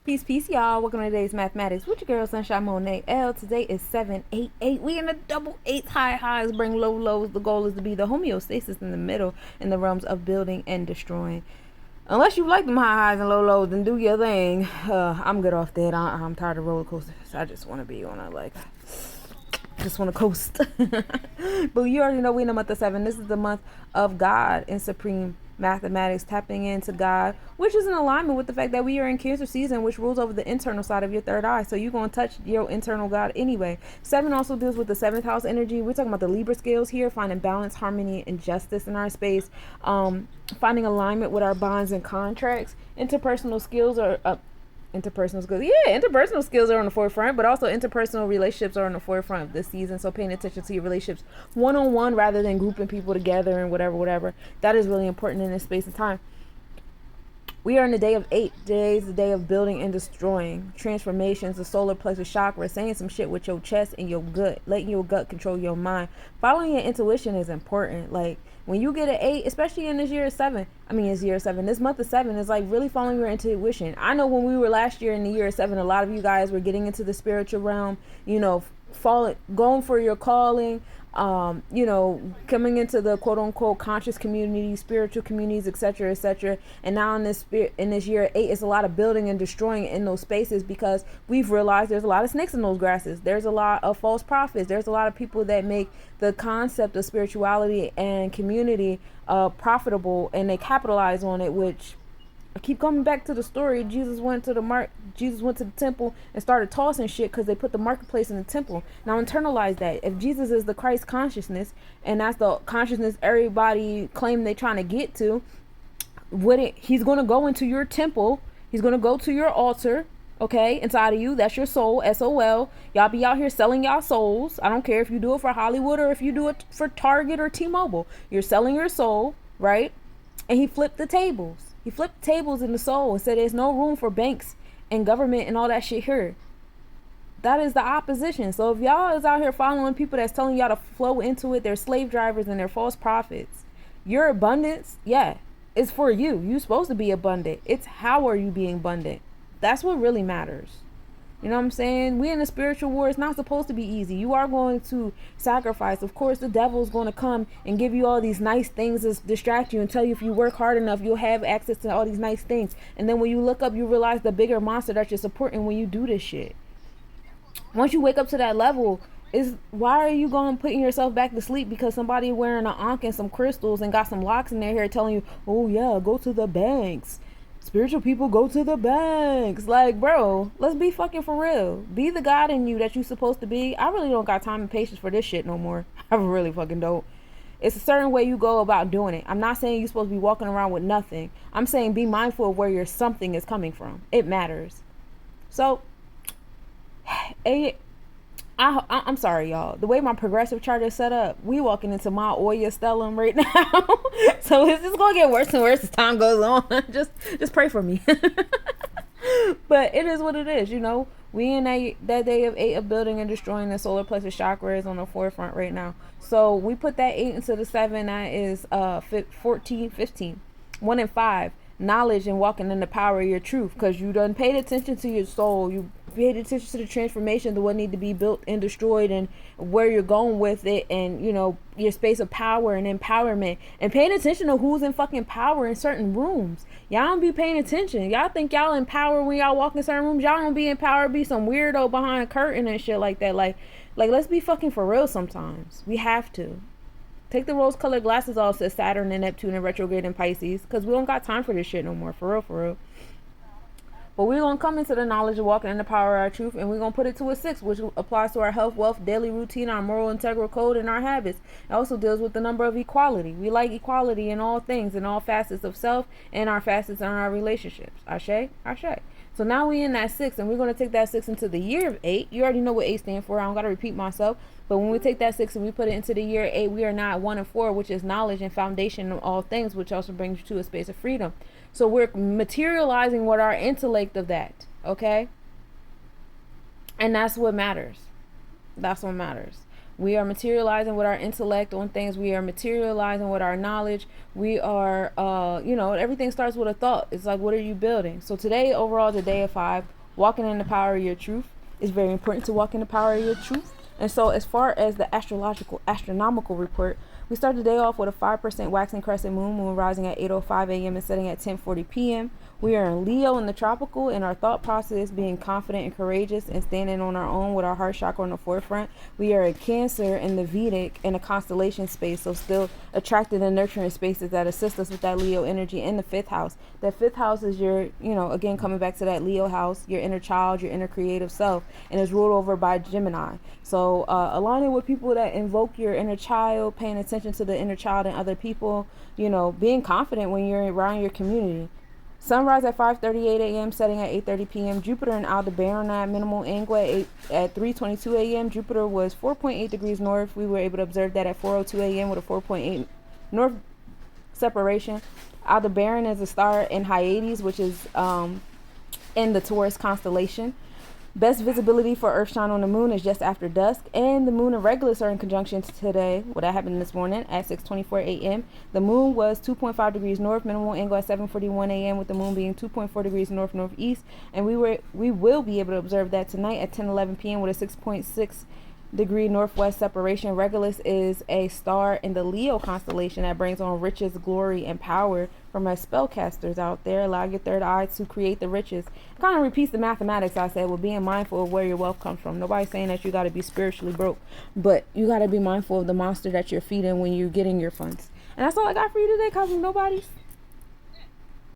Peace, peace, y'all. Welcome to today's mathematics with your girl Sunshine Monet L. Today is 788. We in the double eights, high highs, bring low lows. The goal is to be the homeostasis in the middle in the realms of building and destroying. Unless you like them high highs and low lows, then do your thing. I'm good off that. I'm tired of roller coasters. I just want to be on a just want to coast. But you already know we in the month of 7. This is the month of God in supreme mathematics, tapping into God, which is in alignment with the fact that we are in Cancer season, which rules over the internal side of your third eye. So you're going to touch your internal God anyway. 7 also deals with the 7th house energy. We're talking about the Libra scales here, finding balance, harmony, and justice in our space, finding alignment with our bonds and contracts. Interpersonal skills are interpersonal skills. Yeah, interpersonal skills are on the forefront, but also interpersonal relationships are on the forefront of this season. So paying attention to your relationships one-on-one rather than grouping people together and whatever. That is really important in this space and time. We are in the day of 8. Today is the day of building and destroying. Transformations, the solar plexus chakra, saying some shit with your chest and your gut, letting your gut control your mind. Following your intuition is important. Like, when you get an 8, especially in this year of 7, this month of 7 is like really following your intuition. I know when we were last year in the year of 7, a lot of you guys were getting into the spiritual realm, going for your calling, coming into the quote unquote conscious community, spiritual communities, etc. And now in this year 8, it's a lot of building and destroying in those spaces, because we've realized there's a lot of snakes in those grasses. There's a lot of false prophets. There's a lot of people that make the concept of spirituality and community profitable, and they capitalize on it, which I keep coming back to the story. Jesus went to the temple and started tossing shit because they put the marketplace in the temple. Now internalize that. If Jesus is the Christ consciousness, and that's the consciousness everybody claim they trying to get to, he's going to go into your temple. He's going to go to your altar, okay, inside of you. That's your soul, SOL. Y'all be out here selling y'all souls. I don't care if you do it for Hollywood or if you do it for Target or T-Mobile. You're selling your soul, right? And he flipped the tables. He flipped the tables in the soul and said there's no room for banks and government and all that shit here. That is the opposition. So if y'all is out here following people that's telling y'all to flow into it, they're slave drivers and they're false prophets. Your abundance, yeah, is for you. You're supposed to be abundant. It's how are you being abundant? That's what really matters. You know what I'm saying? We in a spiritual war. It's not supposed to be easy. You are going to sacrifice. Of course, the devil is going to come and give you all these nice things to distract you and tell you if you work hard enough, you'll have access to all these nice things. And then when you look up, you realize the bigger monster that you're supporting when you do this shit. Once you wake up to that level, why are you going putting yourself back to sleep because somebody wearing an ankh and some crystals and got some locks in their hair telling you, oh yeah, go to the banks. Spiritual people go to the banks. Like, bro, let's be fucking for real. Be the God in you that you supposed to be. I really don't got time and patience for this shit no more. I really fucking don't. It's a certain way you go about doing it. I'm not saying you're supposed to be walking around with nothing. I'm saying be mindful of where your something is coming from. It matters. So, I'm sorry, y'all. The way my progressive chart is set up, we walking into my Oya Stellum right now. So it's just gonna get worse and worse as time goes on. Just pray for me. But it is what it is, We in that day of 8 of building and destroying. The solar plexus chakra is on the forefront right now. So we put that 8 into the 7. That is 14, 15. 1 and 5. Knowledge and walking in the power of your truth, because you done paid attention to your soul. You paid attention to the transformation, to what need to be built and destroyed, and where you're going with it, and your space of power and empowerment, and paying attention to who's in fucking power in certain rooms. Y'all don't be paying attention. Y'all think y'all in power when y'all walk in certain rooms. Y'all don't be in power. Be some weirdo behind a curtain and shit like that. Like let's be fucking for real sometimes. We have to. Take the rose-colored glasses off, says Saturn and Neptune and retrograde in Pisces, because we don't got time for this shit no more. For real. But we're going to come into the knowledge of walking in the power of our truth, and we're going to put it to a 6, which applies to our health, wealth, daily routine, our moral integral code, and our habits. It also deals with the number of equality. We like equality in all things, in all facets of self, and our facets in our relationships. Ashe? Ashe. So now we in that 6, and we're going to take that 6 into the year of 8. You already know what 8 stands for. I don't got to repeat myself. But when we take that 6 and we put it into the year 8, we are now at 1 and 4, which is knowledge and foundation of all things, which also brings you to a space of freedom. So we're materializing what our intellect of that, okay? And that's what matters. That's what matters. We are materializing with our intellect on things. We are materializing with our knowledge. We are, everything starts with a thought. It's like, what are you building? So today, overall, is a day of 5. Walking in the power of your truth. It's very important to walk in the power of your truth. And so as far as the astronomical report, we start the day off with a 5% waxing crescent moon rising at 8:05 a.m. and setting at 10:40 p.m. We are in Leo in the tropical, and our thought process being confident and courageous and standing on our own with our heart chakra on the forefront. We are in Cancer in the Vedic in a constellation space, so still attracted and nurturing spaces that assist us with that Leo energy in the 5th house. That 5th house is your, again, coming back to that Leo house, your inner child, your inner creative self, and is ruled over by Gemini. So aligning with people that invoke your inner child, paying attention to the inner child and other people, being confident when you're around your community. Sunrise at 5:38 a.m., setting at 8:30 p.m. Jupiter in Aldebaran at minimal angle at 3:22 a.m. Jupiter was 4.8 degrees north. We were able to observe that at 4:02 a.m. with a 4.8 north separation. Aldebaran is a star in Hyades, which is in the Taurus constellation. Best visibility for Earthshine on the moon is just after dusk, and the moon and Regulus are in conjunction today. Well, that happened this morning at 6:24 a.m. The moon was 2.5 degrees north, minimal angle at 7:41 a.m. with the moon being 2.4 degrees northeast, and we will be able to observe that tonight at 10:11 p.m. with a 6.6 degree northwest separation. Regulus is a star in the Leo constellation that brings on riches, glory, and power from our spellcasters out there. Allow your third eye to create the riches. Kind of repeats the mathematics I said with being mindful of where your wealth comes from. Nobody's saying that you got to be spiritually broke, but you got to be mindful of the monster that you're feeding when you're getting your funds. And that's all I got for you today, Cosmic Nobodies.